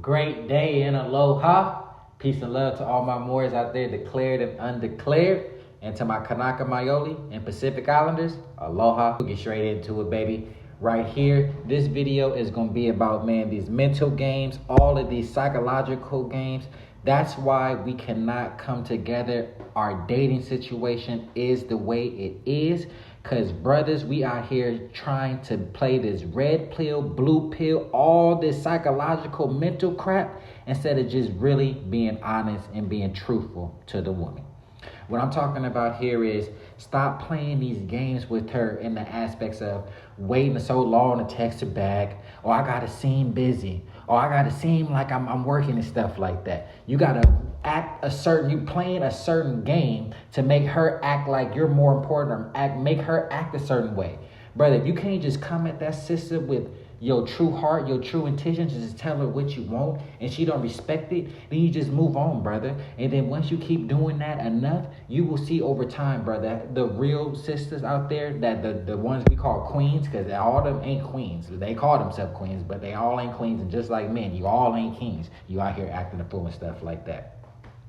Great day and aloha. Peace and love to all my Moors out there, declared and undeclared. And to my Kanaka Maoli and Pacific Islanders, aloha. We'll get straight into it, baby. Right here, this video is going to be about, man, these mental games, all of these psychological games. That's why we cannot come together. Our dating situation is the way it is. Because, brothers, we out here trying to play this red pill, blue pill, all this psychological mental crap instead of just really being honest and being truthful to the woman. What I'm talking about here is stop playing these games with her in the aspects of waiting so long to text her back, or I gotta seem busy, or I gotta seem like I'm working and stuff like that. You gotta you playing a certain game to make her act like you're more important, or make her act a certain way. Brother, if you can't just come at that sister with your true heart, your true intentions, just tell her what you want and she don't respect it, then you just move on, brother. And then once you keep doing that enough, you will see over time, brother, the real sisters out there, that the ones we call queens, because all of them ain't queens. They call themselves queens, but they all ain't queens. And just like men, you all ain't kings. You out here acting a fool and stuff like that.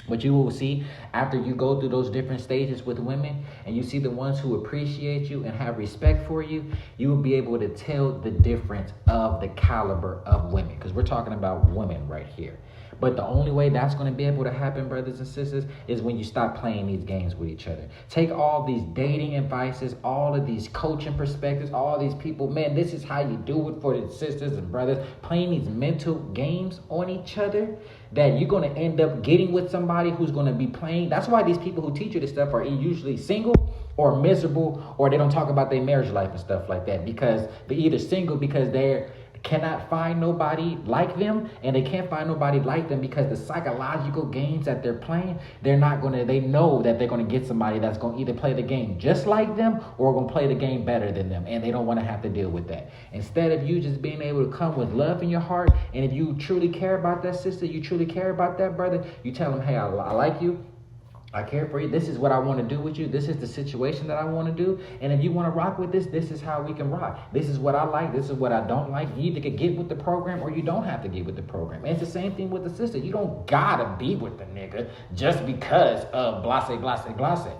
But you will see after you go through those different stages with women and you see the ones who appreciate you and have respect for you, you will be able to tell the difference of the caliber of women. Because we're talking about women right here. But the only way that's going to be able to happen, brothers and sisters, is when you stop playing these games with each other. Take all these dating advices, all of these coaching perspectives, all these people. Man, this is how you do it for the sisters and brothers. Playing these mental games on each other that you're going to end up getting with somebody who's going to be playing. That's why these people who teach you this stuff are usually single or miserable, or they don't talk about their marriage life and stuff like that, because they're either single because they're cannot find nobody like them, and they can't find nobody like them because the psychological games that they're playing, they know that they're going to get somebody that's going to either play the game just like them or going to play the game better than them, and they don't want to have to deal with that. Instead of you just being able to come with love in your heart, and if you truly care about that sister, you truly care about that brother, you tell them, hey, I like you, I care for you. This is what I want to do with you. This is the situation that I want to do. And if you want to rock with this, this is how we can rock. This is what I like. This is what I don't like. You either can get with the program or you don't have to get with the program. And it's the same thing with the sister. You don't gotta be with the nigga just because of blase, blase, blase.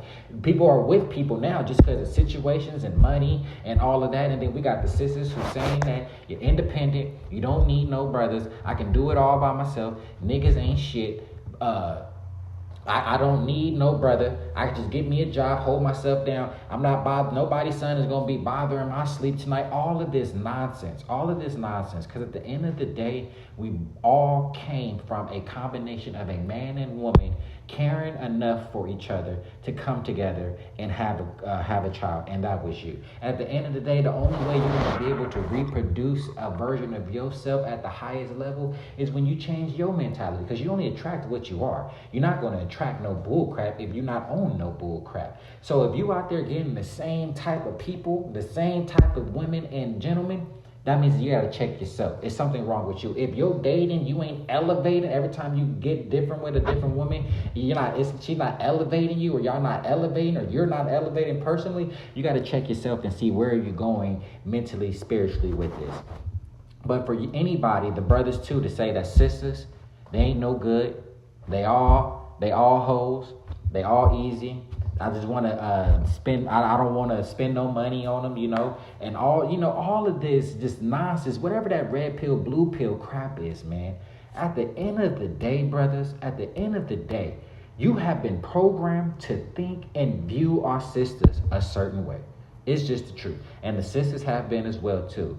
People are with people now just because of situations and money and all of that. And then we got the sisters who saying that you're independent. You don't need no brothers. I can do it all by myself. Niggas ain't shit. I don't need no brother. I can just get me a job, hold myself down. I'm not bothered. Nobody's son is going to be bothering my sleep tonight. All of this nonsense. Because at the end of the day, we all came from a combination of a man and woman caring enough for each other to come together and have a child, and that was you. At the end of the day, the only way you're going to be able to reproduce a version of yourself at the highest level is when you change your mentality, because you only attract what you are. You're not going to attract no bull crap if you're not on no bull crap. So if you out there getting the same type of people, the same type of women and gentlemen, that means you gotta check yourself. It's something wrong with you. If you're dating, you ain't elevating. Every time you get different with a different woman, she's not elevating you, or y'all not elevating, or you're not elevating personally. You gotta check yourself and see where you're going mentally, spiritually with this. But for anybody, the brothers too, to say that sisters, they ain't no good. They all hoes. They all easy. I just want to spend. I don't want to spend no money on them, and all of this just nonsense. Whatever that red pill, blue pill crap is, man. At the end of the day, brothers, you have been programmed to think and view our sisters a certain way. It's just the truth, and the sisters have been as well too.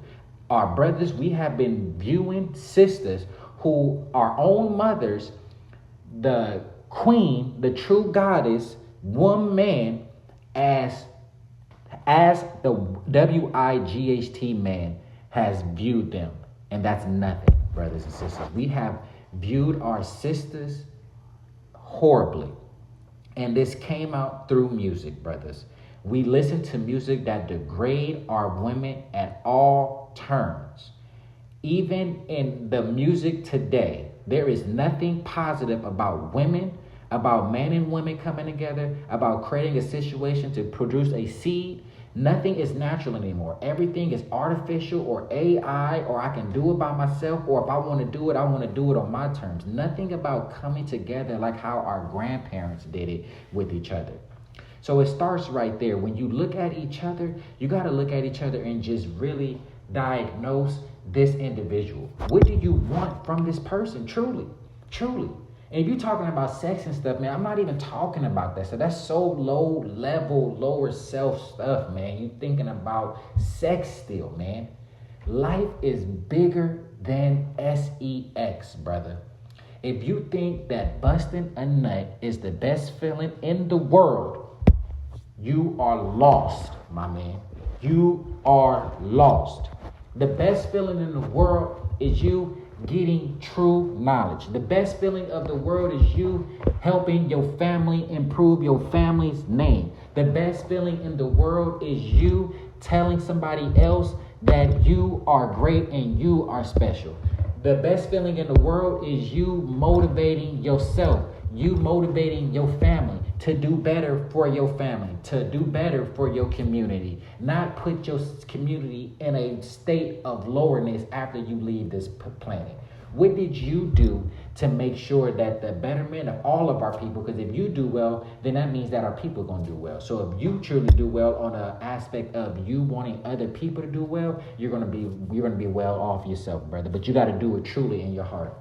Our brothers, we have been viewing sisters who our own mothers, the queen, the true goddess, one man, as the WIGHT man has viewed them. And that's nothing, brothers and sisters. We have viewed our sisters horribly. And this came out through music, brothers. We listen to music that degrade our women at all turns. Even in the music today, there is nothing positive about women, about men and women coming together, about creating a situation to produce a seed. Nothing is natural anymore. Everything is artificial or AI, or I can do it by myself, or if I want to do it, I want to do it on my terms. Nothing about coming together like how our grandparents did it with each other. So it starts right there. When you look at each other, you got to look at each other and just really diagnose this individual. What do you want from this person? Truly, truly. And if you're talking about sex and stuff, man, I'm not even talking about that. So that's so low level, lower self stuff, man. You thinking about sex still, man. Life is bigger than sex, brother. If you think that busting a nut is the best feeling in the world, you are lost, my man. You are lost. The best feeling in the world is you getting true knowledge. The best feeling of the world is you helping your family improve your family's name. The best feeling in the world is you telling somebody else that you are great and you are special. The best feeling in the world is you motivating yourself, you motivating your family to do better for your family, to do better for your community, not put your community in a state of lowerness after you leave this planet. What did you do to make sure that the betterment of all of our people, because if you do well, then that means that our people are going to do well. So if you truly do well on an aspect of you wanting other people to do well, you're going to be well off yourself, brother. But you got to do it truly in your heart.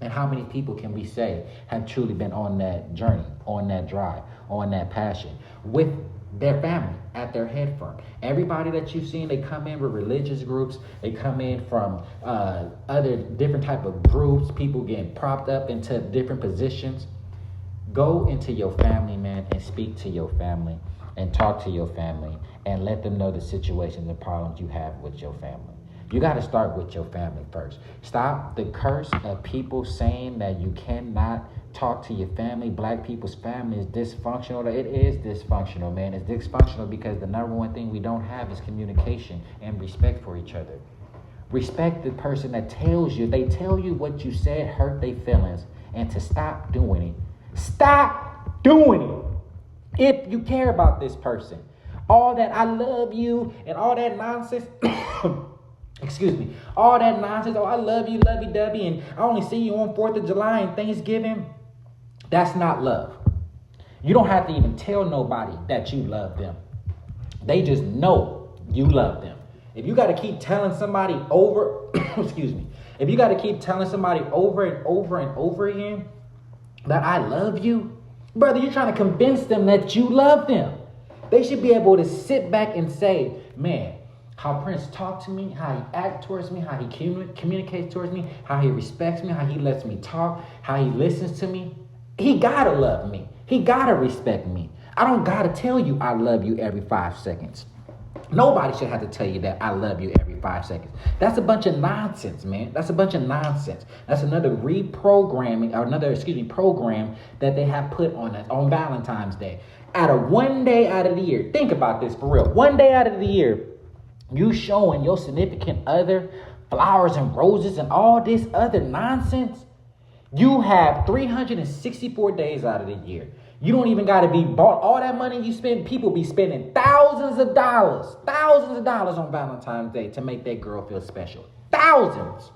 And how many people can we say have truly been on that journey, on that drive, on that passion with their family at their head front? Everybody that you've seen, they come in with religious groups. They come in from other different type of groups, people getting propped up into different positions. Go into your family, man, and speak to your family and talk to your family and let them know the situations and problems you have with your family. You got to start with your family first. Stop the curse of people saying that you cannot talk to your family. Black people's family is dysfunctional. It is dysfunctional, man. It's dysfunctional because the number one thing we don't have is communication and respect for each other. Respect the person that they tell you what you said hurt their feelings, and to stop doing it. Stop doing it if you care about this person. All that I love you and all that nonsense. Excuse me. All that nonsense. Oh, I love you, lovey-dovey, and I only see you on 4th of July and Thanksgiving. That's not love. You don't have to even tell nobody that you love them. They just know you love them. If you got to keep telling somebody over, excuse me. If you got to keep telling somebody over and over and over again that I love you, brother, you're trying to convince them that you love them. They should be able to sit back and say, man, how Prince talks to me, how he acts towards me, how he communicates towards me, how he respects me, how he lets me talk, how he listens to me. He gotta love me. He gotta respect me. I don't gotta tell you I love you every 5 seconds. Nobody should have to tell you that I love you every 5 seconds. That's a bunch of nonsense, man. That's a bunch of nonsense. That's another program that they have put on us on Valentine's Day. Out of one day out of the year, think about this for real. One day out of the year, you showing your significant other flowers and roses and all this other nonsense. You have 364 days out of the year. You don't even got to be bought. All that money you spend, people be spending thousands of dollars on Valentine's Day to make that girl feel special. Thousands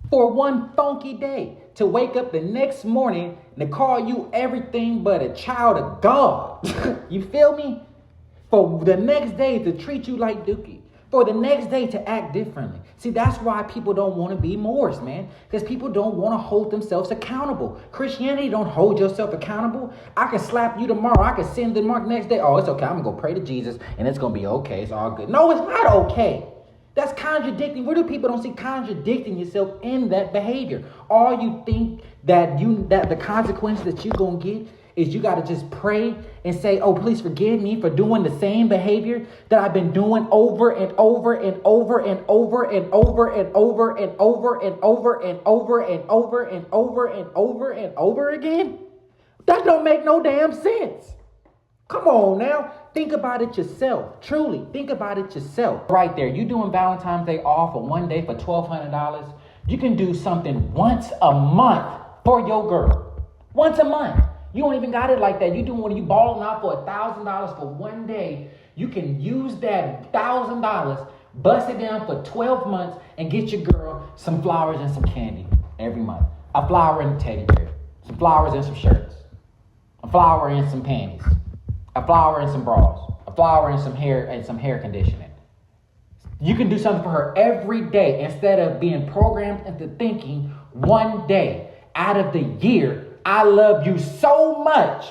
for one funky day, to wake up the next morning and to call you everything but a child of God. You feel me? For the next day to treat you like Dookie. For the next day to act differently. See, that's why people don't want to be Moors, man. Because people don't want to hold themselves accountable. Christianity don't hold yourself accountable. I can slap you tomorrow. I can sin the mark next day. Oh, it's okay. I'm going to go pray to Jesus and it's going to be okay. It's all good. No, it's not okay. That's contradicting. Where do people don't see contradicting yourself in that behavior? All you think that the consequence that you're going to get is you got to just pray and say, oh, please forgive me for doing the same behavior that I've been doing over and over and over and over and over and over and over and over and over and over and over and over and over again. That don't make no damn sense. Come on now. Think about it yourself. Truly, think about it yourself. Right there, you doing Valentine's Day off for one day for $1,200. You can do something once a month for your girl. Once a month. You don't even got it like that. You balling out for $1,000 for one day You can use that $1,000, bust it down for 12 months, and get your girl some flowers and some candy every month. A flower and a teddy bear. Some flowers and some shirts. A flower and some panties. A flower and some bras. A flower and some hair conditioning. You can do something for her every day instead of being programmed into thinking one day out of the year, I love you so much,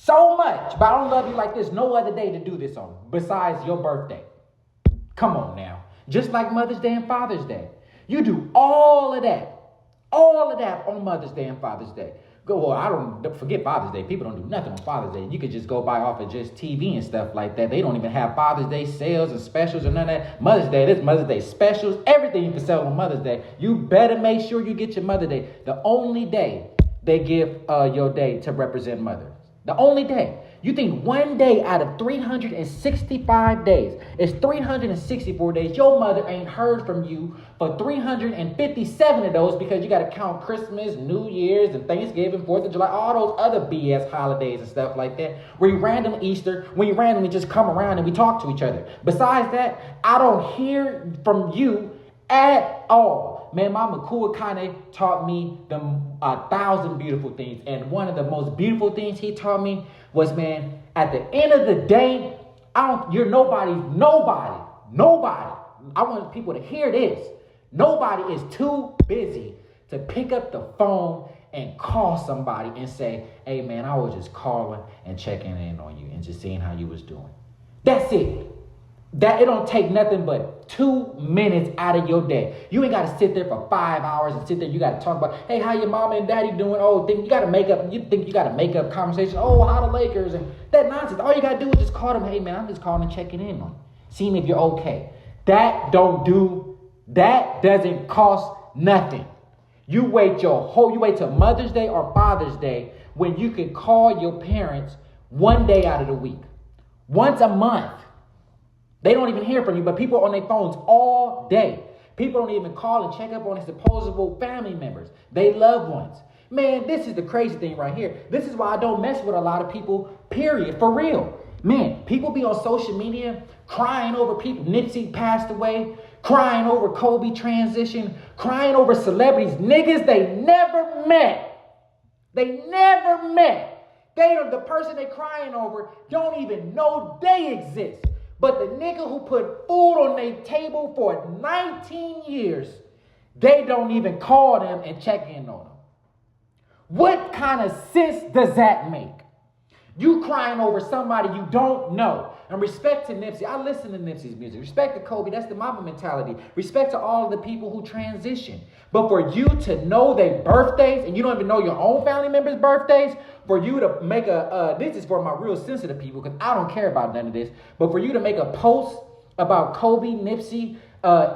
but I don't love you like this no other day to do this on besides your birthday. Come on now. Just like Mother's Day and Father's Day. You do all of that on Mother's Day and Father's Day. Don't forget Father's Day. People don't do nothing on Father's Day. You could just go buy off of just TV and stuff like that. They don't even have Father's Day sales and specials or none of that. Mother's Day, there's Mother's Day specials. Everything you can sell on Mother's Day. You better make sure you get your Mother's Day. The only day they give your day to represent mothers. The only day. You think one day out of 365 days is 364 days. Your mother ain't heard from you for 357 of those because you got to count Christmas, New Year's, and Thanksgiving, 4th of July, all those other BS holidays and stuff like that. Where you randomly Easter, when you randomly just come around and we talk to each other. Besides that, I don't hear from you at all. Man, Mama Kuakane taught me 1,000 beautiful things. And one of the most beautiful things he taught me was, man, at the end of the day, you're nobody. I want people to hear this. Nobody is too busy to pick up the phone and call somebody and say, hey, man, I was just calling and checking in on you and just seeing how you was doing. That's it. That it don't take nothing but 2 minutes out of your day. You ain't got to sit there for 5 hours and sit there. You got to talk about, hey, how your mama and daddy doing? Oh, you got to make up conversation. Oh, how the Lakers and that nonsense. All you got to do is just call them. Hey, man, I'm just calling and checking in on you, seeing if you're okay. That doesn't cost nothing. You wait till Mother's Day or Father's Day when you can call your parents one day out of the week, once a month. They don't even hear from you, but people are on their phones all day. People don't even call and check up on their supposable family members, they loved ones. Man, this is the crazy thing right here. This is why I don't mess with a lot of people, period, for real. Man, people be on social media crying over people. Nipsey passed away, crying over Kobe transition, crying over celebrities, niggas they never met. The person they crying over don't even know they exist. But the nigga who put food on their table for 19 years, they don't even call them and check in on them. What kind of sense does that make? You crying over somebody you don't know. And respect to Nipsey. I listen to Nipsey's music. Respect to Kobe. That's the mama mentality. Respect to all of the people who transition. But for you to know their birthdays, and you don't even know your own family members' birthdays, for you to make this is for my real sensitive people, because I don't care about none of this, but for you to make a post about Kobe, Nipsey,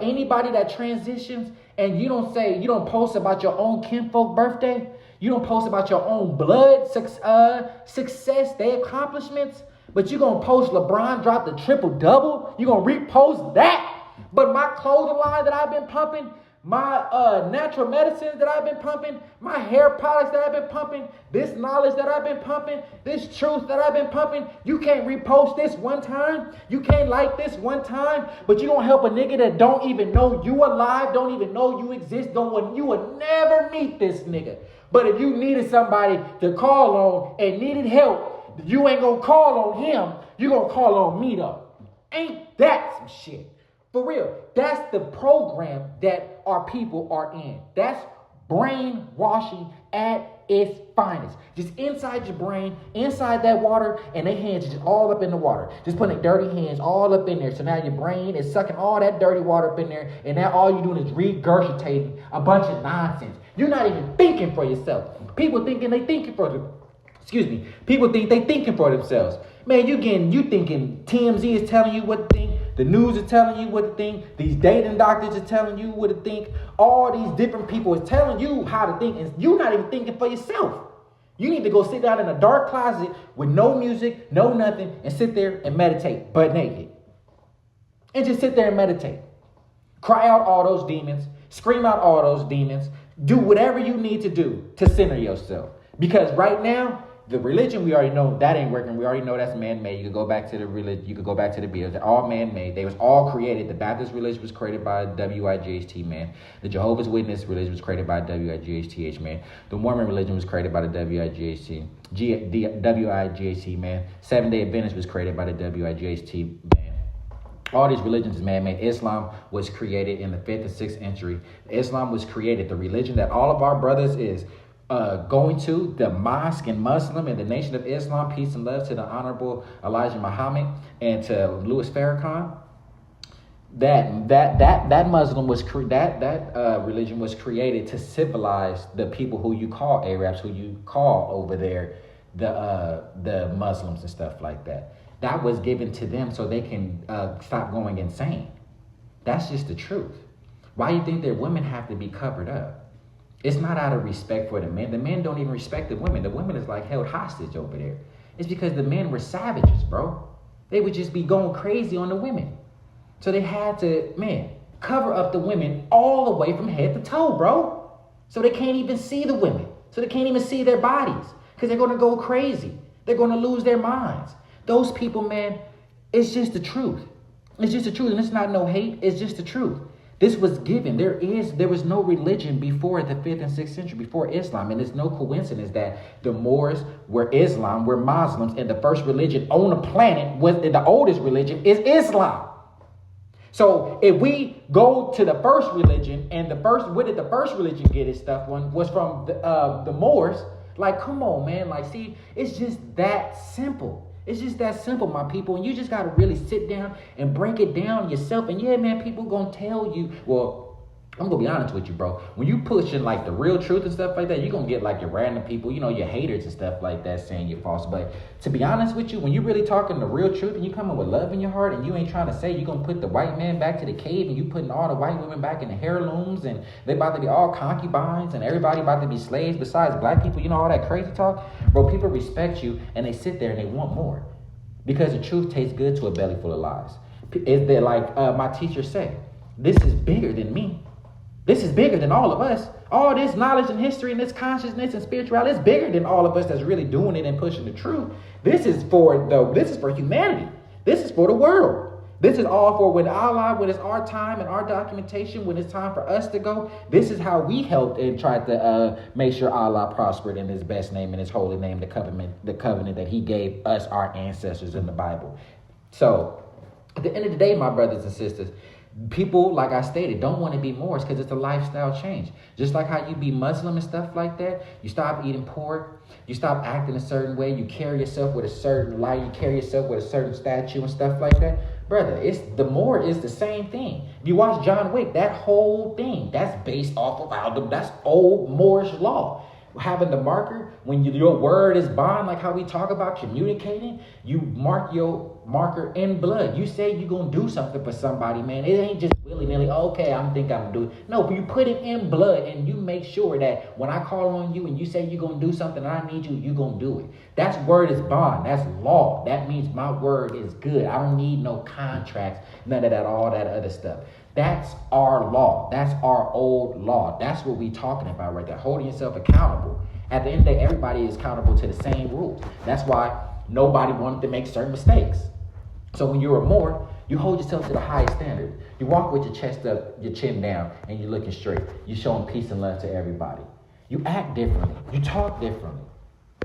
anybody that transitions, and you don't post about your own kinfolk birthday, you don't post about your own blood success, their accomplishments, but you're going to post LeBron dropped the triple-double, you're going to repost that, but my clothing line that I've been pumping, my natural medicines that I've been pumping, my hair products that I've been pumping, this knowledge that I've been pumping, this truth that I've been pumping, you can't repost this one time, you can't like this one time, but you don't help a nigga that don't even know you alive, don't even know you exist, you will never meet this nigga. But if you needed somebody to call on and needed help, you ain't gonna call on him, you gonna call on me though. Ain't that some shit? For real, that's the program that our people are in. That's brainwashing at its finest. Just inside your brain, inside that water, and their hands just all up in the water. Just putting their dirty hands all up in there. So now your brain is sucking all that dirty water up in there, and now all you're doing is regurgitating a bunch of nonsense. You're not even thinking for yourself. People thinking they thinking for them. People think they thinking for themselves. Man, you thinking TMZ is telling you what to think. The news is telling you what to think. These dating doctors are telling you what to think. All these different people is telling you how to think. And you're not even thinking for yourself. You need to go sit down in a dark closet with no music, no nothing, and sit there and meditate, butt naked. And just sit there and meditate. Cry out all those demons. Scream out all those demons. Do whatever you need to do to center yourself. Because right now, The religion, we already know that ain't working. We already know that's man-made. You could go back to the religion. You could go back to the bills. They're all man-made. They was all created. The Baptist religion was created by WIGHT, man. The Jehovah's Witness religion was created by WIGHT, man. The Mormon religion was created by the WIGHT, man. Seventh-day Adventist was created by the WIGHT, man. All these religions is man-made. Islam was created in the 5th and 6th century. Islam was created. The religion that all of our brothers is going to, the mosque and Muslim and the Nation of Islam, peace and love to the Honorable Elijah Muhammad and to Louis Farrakhan. That Muslim was religion was created to civilize the people who you call Arabs, who you call over there the Muslims and stuff like that. That was given to them so they can stop going insane. That's just the truth. Why do you think that women have to be covered up? It's not out of respect for the men. The men don't even respect the women. The women is like held hostage over there. It's because the men were savages, bro. They would just be going crazy on the women. So they had to, cover up the women all the way from head to toe, bro. So they can't even see the women. So they can't even see their bodies because they're going to go crazy. They're going to lose their minds. Those people, man, it's just the truth. It's just the truth. And it's not no hate. It's just the truth. This was given. There was no religion before the 5th and 6th century, before Islam. And it's no coincidence that the Moors were Islam, were Muslims, and the first religion on the planet, the oldest religion, is Islam. So if we go to the first religion, and where did the first religion get its stuff was from the Moors? Like, come on, man. Like, see, it's just that simple. It's just that simple, my people. And you just got to really sit down and break it down yourself. And yeah, man, people going to tell you, well, I'm going to be honest with you, bro. When you pushing like the real truth and stuff like that, you're going to get like your random people, your haters and stuff like that saying you're false. But to be honest with you, when you're really talking the real truth and you coming with love in your heart and you ain't trying to say you're going to put the white man back to the cave and you putting all the white women back in the heirlooms and they about to be all concubines and everybody about to be slaves besides black people, all that crazy talk. Bro, people respect you and they sit there and they want more because the truth tastes good to a belly full of lies. They're like my teacher said, this is bigger than me. This is bigger than all of us. All this knowledge and history and this consciousness and spirituality is bigger than all of us that's really doing it and pushing the truth. This is for humanity. This is for the world. This is all for when it's our time and our documentation, when it's time for us to go. This is how we helped and tried to make sure Allah prospered in his best name and his holy name, the covenant that he gave us, our ancestors in the Bible. So at the end of the day, my brothers and sisters, people, like I stated, don't want to be Moors because it's a lifestyle change. Just like how you be Muslim and stuff like that, you stop eating pork, you stop acting a certain way, you carry yourself with a certain light, you carry yourself with a certain statue and stuff like that. Brother, the Moor is the same thing. If you watch John Wick, that whole thing, that's based off of that's old Moorish law. Having the marker, when your word is bond, like how we talk about communicating, you mark your marker in blood. You say you're going to do something for somebody, man. It ain't just willy-nilly, okay, I'm going to do it. No, but you put it in blood and you make sure that when I call on you and you say you're going to do something and I need you, you're going to do it. That's word is bond. That's law. That means my word is good. I don't need no contracts, none of that, all that other stuff. That's our law. That's our old law. That's what we talking about right there. Holding yourself accountable. At the end of the day, everybody is accountable to the same rules. That's why nobody wanted to make certain mistakes. So when you're a Moor, you hold yourself to the highest standard. You walk with your chest up, your chin down, and you're looking straight. You're showing peace and love to everybody. You act differently. You talk differently.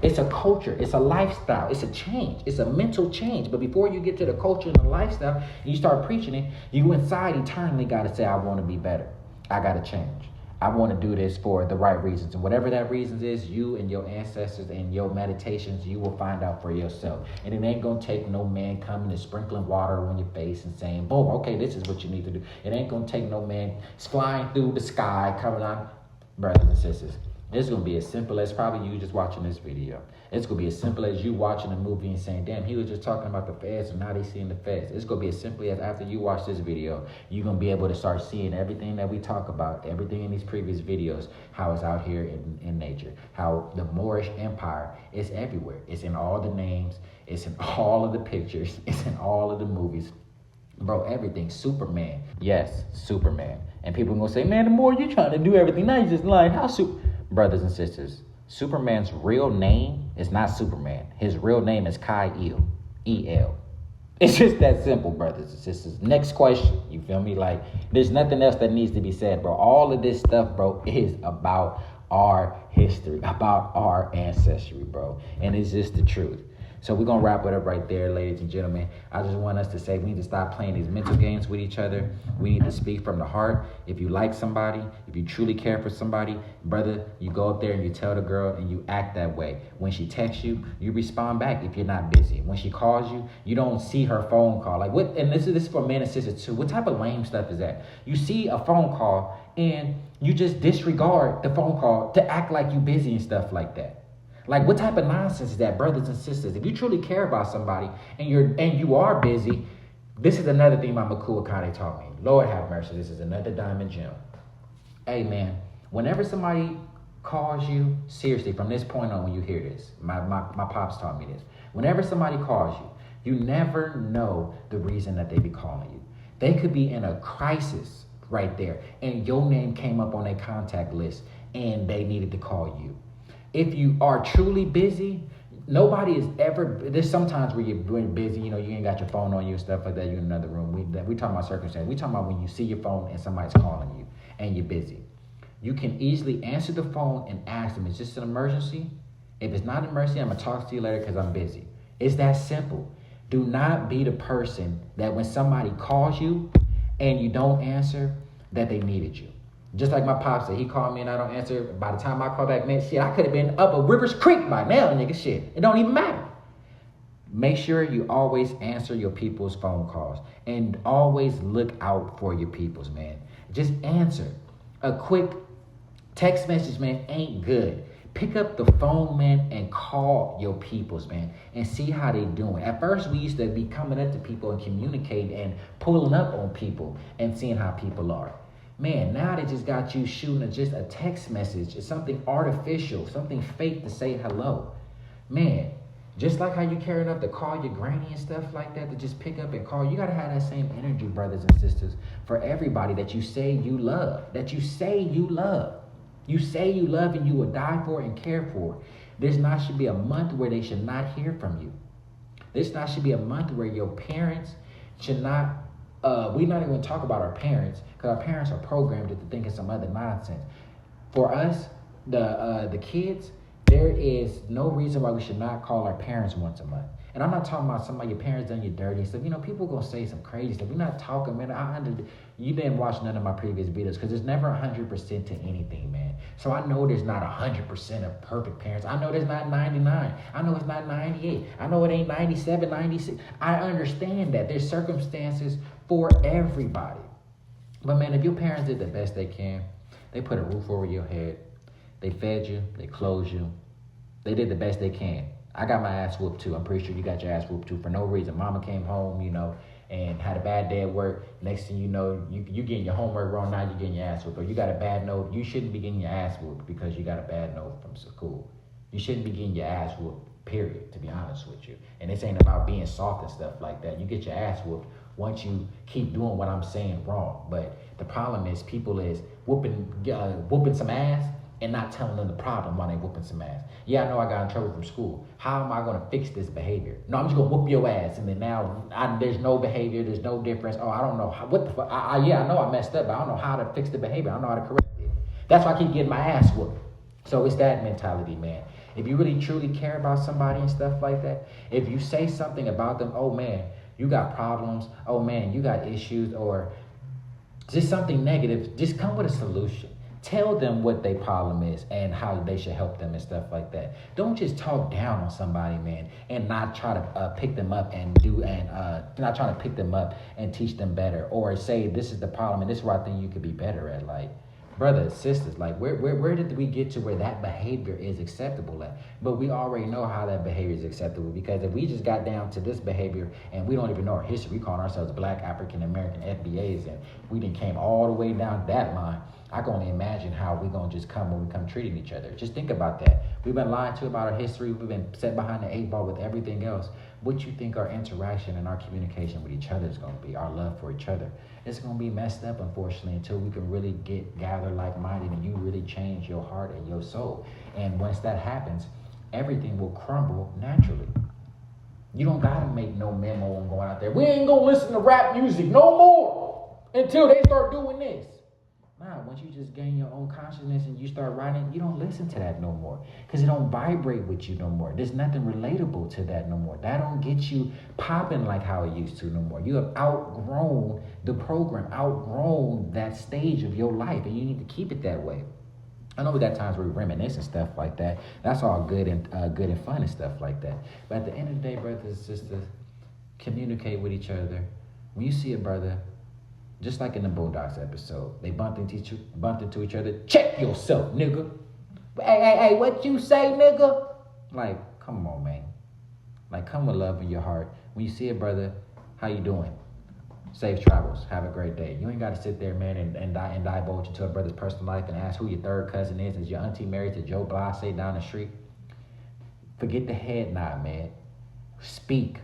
It's a culture. It's a lifestyle. It's a change. It's a mental change. But before you get to the culture and the lifestyle, and you start preaching it, you inside eternally got to say, I want to be better. I got to change. I want to do this for the right reasons. And whatever that reason is, you and your ancestors and your meditations, you will find out for yourself. And it ain't going to take no man coming and sprinkling water on your face and saying, boom, okay, this is what you need to do. It ain't going to take no man flying through the sky, coming on. Brothers and sisters, it's going to be as simple as probably you just watching this video. It's going to be as simple as you watching a movie and saying, damn, he was just talking about the feds and now they seeing the feds. It's going to be as simply as after you watch this video, you're going to be able to start seeing everything that we talk about, everything in these previous videos, how it's out here in nature, how the Moorish Empire is everywhere. It's in all the names. It's in all of the pictures. It's in all of the movies. Bro, everything. Superman. Yes, Superman. And people are going to say, man, the more you trying to do everything, now you just lying. How super... Brothers and sisters, Superman's real name is not Superman. His real name is Kyle. E-L. It's just that simple, brothers and sisters. Next question. You feel me? Like, there's nothing else that needs to be said, bro. All of this stuff, bro, is about our history, about our ancestry, bro. And it's just the truth. So we're going to wrap it up right there, ladies and gentlemen. I just want us to say we need to stop playing these mental games with each other. We need to speak from the heart. If you like somebody, if you truly care for somebody, brother, you go up there and you tell the girl and you act that way. When she texts you, you respond back if you're not busy. When she calls you, you don't see her phone call. Like what? And this is for men and sisters too. What type of lame stuff is that? You see a phone call and you just disregard the phone call to act like you busy and stuff like that. Like, what type of nonsense is that, brothers and sisters? If you truly care about somebody and you are busy, this is another thing my Makua Kane taught me. Lord have mercy, this is another diamond gem. Hey, man, whenever somebody calls you, seriously, from this point on when you hear this, my pops taught me this. Whenever somebody calls you, you never know the reason that they be calling you. They could be in a crisis right there, and your name came up on their contact list, and they needed to call you. If you are truly busy, nobody is ever, there's sometimes where you're busy, you ain't got your phone on you and stuff like that, you're in another room. We talking about circumstances. We talking about when you see your phone and somebody's calling you and you're busy. You can easily answer the phone and ask them, is this an emergency? If it's not an emergency, I'm going to talk to you later because I'm busy. It's that simple. Do not be the person that when somebody calls you and you don't answer, that they needed you. Just like my pop said, he called me and I don't answer. By the time I call back, man, shit, I could have been up a Rivers Creek by now, nigga, shit. It don't even matter. Make sure you always answer your people's phone calls and always look out for your people's, man. Just answer. A quick text message, man, ain't good. Pick up the phone, man, and call your peoples, man, and see how they doing. At first, we used to be coming up to people and communicating and pulling up on people and seeing how people are. Man, now they just got you shooting just a text message. It's something artificial, something fake to say hello. Man, just like how you care enough to call your granny and stuff like that, to just pick up and call, you got to have that same energy, brothers and sisters, for everybody that you say you love, You say you love and you will die for and care for. There's not should be a month where they should not hear from you. There's not should be a month where your parents should not, we not even talk about our parents, because our parents are programmed into thinking some other nonsense. For us, the kids, there is no reason why we should not call our parents once a month. And I'm not talking about somebody, your parents done you dirty and stuff. People going to say some crazy stuff. We're not talking, man. You didn't watch none of my previous videos because there's never 100% to anything, man. So I know there's not 100% of perfect parents. I know there's not 99. I know it's not 98. I know it ain't 97, 96. I understand that. There's circumstances for everybody. But, man, if your parents did the best they can, they put a roof over your head, they fed you, they clothed you, they did the best they can. I got my ass whooped too. I'm pretty sure you got your ass whooped too for no reason. Mama came home, and had a bad day at work. Next thing you know, you getting your homework wrong, now you're getting your ass whooped. Or you got a bad note. You shouldn't be getting your ass whooped because you got a bad note from school. You shouldn't be getting your ass whooped, period, to be honest with you. And this ain't about being soft and stuff like that. You get your ass whooped once you keep doing what I'm saying wrong. But the problem is people is whooping some ass and not telling them the problem while they whooping some ass. Yeah, I know I got in trouble from school. How am I going to fix this behavior? No, I'm just going to whoop your ass. And then now there's no behavior. There's no difference. Oh, I don't know. What the fuck? I know I messed up, but I don't know how to fix the behavior. I don't know how to correct it. That's why I keep getting my ass whooped. So it's that mentality, man. If you really truly care about somebody and stuff like that, if you say something about them, oh, man, you got problems. Oh, man, you got issues, or just something negative, just come with a solution. Tell them what their problem is and how they should help them and stuff like that. Don't just talk down on somebody, man, and not try to pick them up not trying to pick them up and teach them better, or say this is the problem and this is what I think you could be better at. Like, brothers, sisters, like where did we get to where that behavior is acceptable at? But we already know how that behavior is acceptable, because if we just got down to this behavior and we don't even know our history, we call ourselves Black African American FBAs, and we done came all the way down that line. I can only imagine how we gonna just come when we come treating each other. Just think about that. We've been lied to about our history. We've been set behind the 8 ball with everything else. What you think our interaction and our communication with each other is gonna be, our love for each other. It's gonna be messed up, unfortunately, until we can really gather like-minded and you really change your heart and your soul. And once that happens, everything will crumble naturally. You don't gotta make no memo on going out there. We ain't gonna listen to rap music no more until they start doing this. Nah, once you just gain your own consciousness and you start writing, you don't listen to that no more. Because it don't vibrate with you no more. There's nothing relatable to that no more. That don't get you popping like how it used to no more. You have outgrown the program, outgrown that stage of your life, and you need to keep it that way. I know we got times where we reminisce and stuff like that. That's all good and fun and stuff like that. But at the end of the day, brothers and sisters, communicate with each other. When you see a brother, just like in the Boondocks episode, they bumped into each other. Check yourself, nigga. Hey, what you say, nigga? Like, come on, man. Like, come with love in your heart. When you see a brother, how you doing? Safe travels. Have a great day. You ain't got to sit there, man, and divulge into a brother's personal life and ask who your third cousin is. Is your auntie married to Joe Blase down the street? Forget the head nod, man. Speak.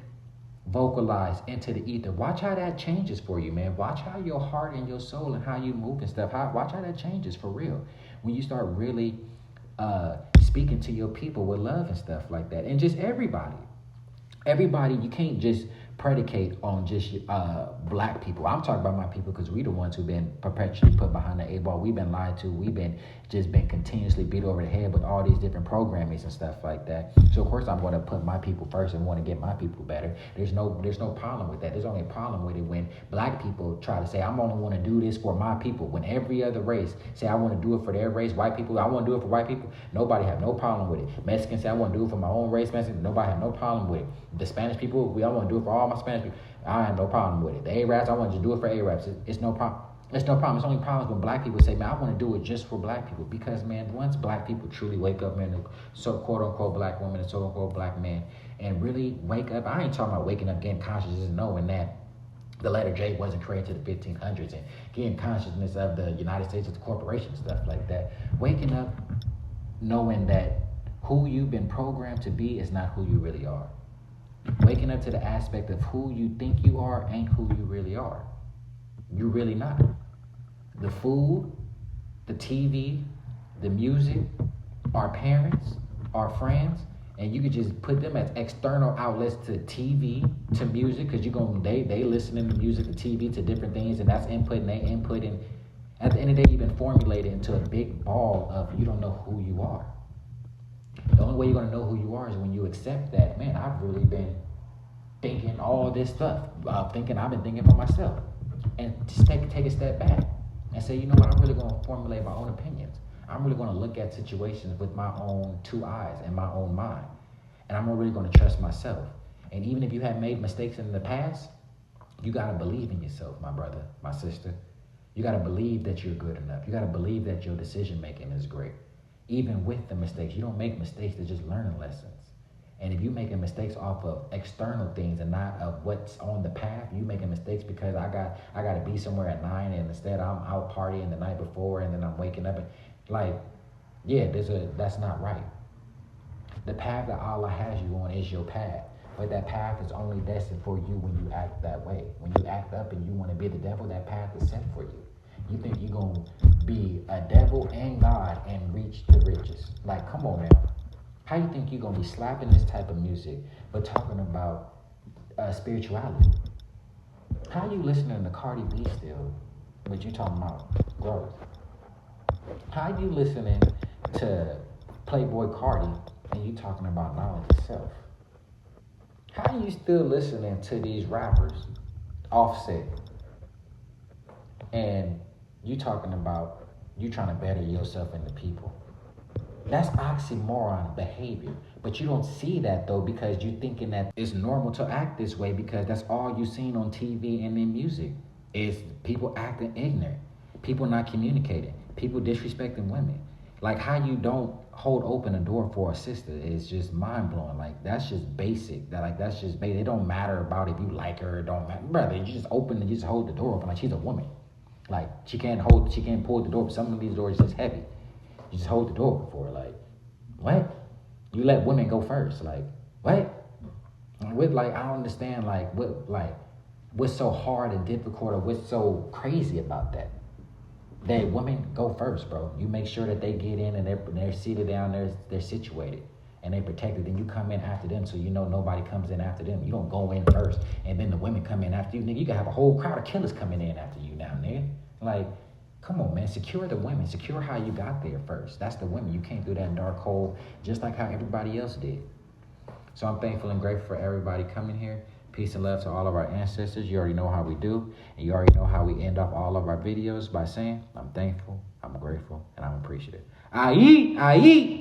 Vocalize into the ether. Watch how that changes for you, man. Watch how your heart and your soul and how you move and stuff. Watch how that changes for real. When you start really speaking to your people with love and stuff like that. And just everybody. Everybody, you can't just predicate on just black people. I'm talking about my people because we the ones who've been perpetually put behind the 8 ball. We've been lied to. We've been continuously beat over the head with all these different programmings and stuff like that. So of course I'm going to put my people first and want to get my people better. There's no problem with that. There's only a problem with it when black people try to say, I'm only want to do this for my people. When every other race say, I want to do it for their race. White people, I want to do it for white people. Nobody have no problem with it. Mexicans say, I want to do it for my own race. Mexicans, nobody have no problem with it. The Spanish people, I want to do it for all my Spanish people. I have no problem with it. The Arabs, I want to do it for Arabs. It's no problem. It's no problem. It's only problems when black people say, man, I want to do it just for black people. Because, man, once black people truly wake up, man, so quote-unquote black women and so-unquote black men, and really wake up, I ain't talking about waking up, getting consciousness and knowing that the letter J wasn't created to the 1500s and getting consciousness of the United States as a corporation, stuff like that. Waking up knowing that who you've been programmed to be is not who you really are. Waking up to the aspect of who you think you are ain't who you really are. You're really not. The food, the TV, the music, our parents, our friends, and you could just put them as external outlets to TV, to music, because they listening to music, to TV, to different things, and that's input, and they input, and at the end of the day, you've been formulated into a big ball of you don't know who you are. The only way you're going to know who you are is when you accept that, man, I've really been thinking all this stuff. I've been thinking for myself. And just take a step back and say, you know what, I'm really going to formulate my own opinions. I'm really going to look at situations with my own 2 eyes and my own mind. And I'm really going to trust myself. And even if you have made mistakes in the past, you got to believe in yourself, my brother, my sister. You got to believe that you're good enough. You got to believe that your decision making is great. Even with the mistakes, you don't make mistakes, they're just learning lessons. And if you're making mistakes off of external things and not of what's on the path, you making mistakes because I got to be somewhere at 9 and instead I'm out partying the night before and then I'm waking up and that's not right. The path that Allah has you on is your path, but that path is only destined for you when you act that way. When you act up and you want to be the devil, that path is set for you. You think you're going to be a devil and God and reach the riches. Like, come on now. How you think you're going to be slapping this type of music but talking about spirituality? How you listening to Cardi B still but you talking about growth? How you listening to Playboy Cardi and you talking about knowledge of self? How you still listening to these rappers, Offset, and you talking about you trying to better yourself and the people? That's oxymoron behavior. But you don't see that though because you're thinking that it's normal to act this way because that's all you've seen on TV and in music is people acting ignorant, people not communicating, people disrespecting women. Like how you don't hold open a door for a sister is just mind blowing. Like that's just basic. That's just basic. It don't matter about if you like her or don't matter. Brother, you just open and just hold the door open like she's a woman. Like, she can't pull the door. Some of these doors are just heavy. You just hold the door for her. Like, what? You let women go first. Like, what? Like, I don't understand, what's so hard and difficult or what's so crazy about that? That women go first, bro. You make sure that they get in and they're seated down, they're situated, and they protected. Then you come in after them, so you know nobody comes in after them. You don't go in first, and then the women come in after you. Nigga, you can have a whole crowd of killers coming in after you now, nigga. Like, come on, man. Secure the women. Secure how you got there first. That's the women. You can't do that dark hole just like how everybody else did. So I'm thankful and grateful for everybody coming here. Peace and love to all of our ancestors. You already know how we do. And you already know how we end off all of our videos by saying, I'm thankful, I'm grateful, and I'm appreciative. I eat.